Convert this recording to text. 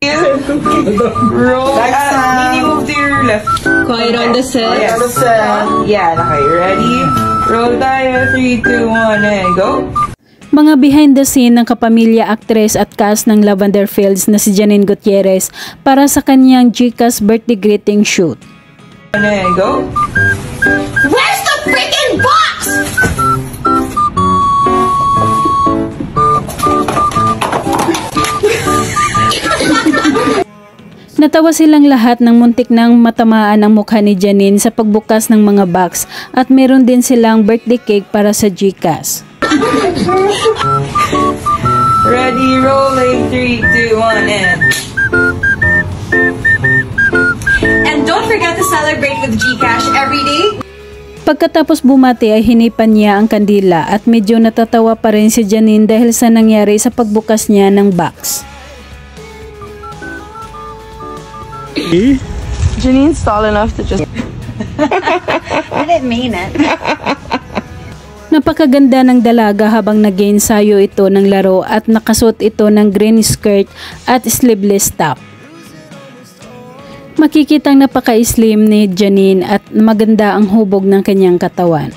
Roll. Nini, move to your left. Quiet on the set. Yes. Yeah, okay. Ready? Roll tayo. 3, 2, 1, and go. Mga behind the scene ng kapamilya actress at cast ng Lavender Fields na si Janine Gutierrez para sa kanyang GCash birthday greeting shoot. And go. Where's the freaking box? Natawa silang lahat ng muntik nang matamaan ang mukha ni Janine sa pagbukas ng mga box at meron din silang birthday cake para sa GCash. Ready, rolling, 3, 2, 1, and... And don't forget to celebrate with GCash every day. Pagkatapos bumati ay hinipan niya ang kandila at medyo natatawa pa rin si Janine dahil sa nangyari sa pagbukas niya ng box. Janine's tall enough to just... I didn't mean it. Napakaganda ng dalaga habang nag-ensayo ito ng laro at nakasuot ito ng green skirt at sleeveless top. Makikitang napaka-slim ni Janine at maganda ang hubog ng kanyang katawan.